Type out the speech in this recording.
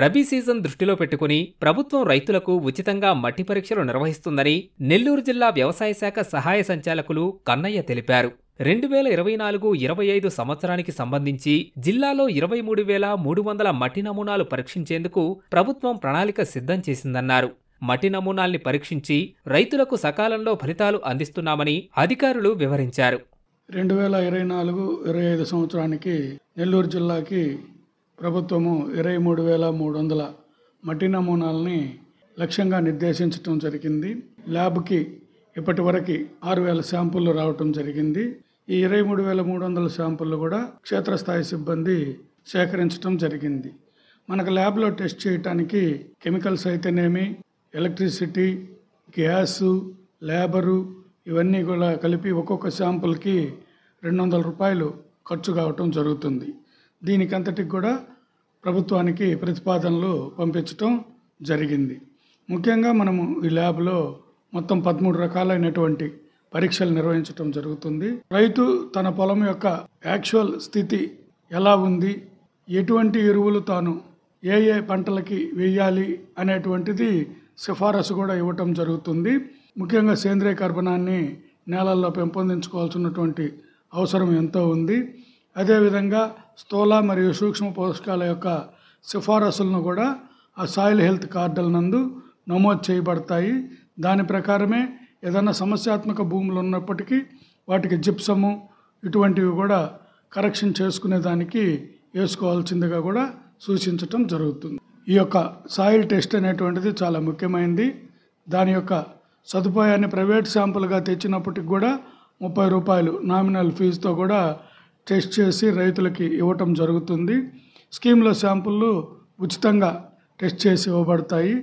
Rabi season దృష్టిలో పెట్టుకుని ప్రభుత్వం రైతులకు ఉచితంగా మట్టి పరీక్షలు నిర్వహిస్తుందని నెల్లూరు జిల్లా వ్యవసాయ శాఖ సహాయ సంచాలకులు కన్నయ్య తెలిపారు. 2024-25 సంవత్సరానికి సంబంధించి జిల్లాలో 23,300 మట్టి నమూనాలు పరీక్షించేందుకు ప్రభుత్వం ప్రణాళిక సిద్ధం చేసిందన్నారు. మట్టి నమూనాల్ని పరీక్షించి రైతులకు సకాలంలో ఫలితాలు అందిస్తున్నామని అధికారులు వివరించారు. 2024-25 సంవత్సరానికి నెల్లూరు జిల్లాకి ప్రభుత్వము 23,300 మట్టి నమూనాలని లక్ష్యంగా నిర్దేశించడం జరిగింది. ల్యాబ్కి ఇప్పటి వరకు 6,000 శాంపుళ్లు రావటం జరిగింది. ఈ 23,300 శాంపుళ్లు కూడా క్షేత్రస్థాయి సిబ్బంది సేకరించడం జరిగింది. మనకు ల్యాబ్లో టెస్ట్ చేయడానికి కెమికల్స్ అయితేనేమి, ఎలక్ట్రిసిటీ, గ్యాసు, లేబరు ఇవన్నీ కూడా కలిపి ఒక్కొక్క శాంపుల్కి 200 రూపాయలు ఖర్చు కావటం జరుగుతుంది. దీనికంతటికి కూడా ప్రభుత్వానికి ప్రతిపాదనలు పంపించటం జరిగింది. ముఖ్యంగా మనము ఈ ల్యాబ్లో మొత్తం 13 రకాలైనటువంటి పరీక్షలు నిర్వహించటం జరుగుతుంది. రైతు తన పొలం యొక్క యాక్చువల్ స్థితి ఎలా ఉంది, ఎటువంటి ఎరువులు తాను ఏ ఏ పంటలకి వేయాలి అనేటువంటిది సిఫారసు కూడా ఇవ్వటం జరుగుతుంది. ముఖ్యంగా సేంద్రియ కర్బనాన్ని నేలల్లో పెంపొందించుకోవాల్సినటువంటి అవసరం ఎంతో ఉంది. అదేవిధంగా స్థూల మరియు సూక్ష్మ పోషకాల యొక్క సిఫారసులను కూడా ఆ సాయిల్ హెల్త్ కార్డుల నందు నమోదు చేయబడతాయి. దాని ప్రకారమే ఏదైనా సమస్యాత్మక భూములు ఉన్నప్పటికీ వాటికి జిప్సము ఇటువంటివి కూడా కరెక్షన్ చేసుకునే దానికి వేసుకోవాల్సిందిగా కూడా సూచించటం జరుగుతుంది. ఈ యొక్క సాయిల్ టెస్ట్ అనేటువంటిది చాలా ముఖ్యమైనది. దాని యొక్క సదుపాయాన్ని ప్రైవేట్ శాంపుల్గా తెచ్చినప్పటికి కూడా 30 రూపాయలు నామినల్ ఫీజుతో కూడా టెస్ట్ చేసి రైతులకి ఇవ్వటం జరుగుతుంది. స్కీమ్లో శాంపుళ్ళు ఉచితంగా టెస్ట్ చేసి ఇవ్వబడతాయి.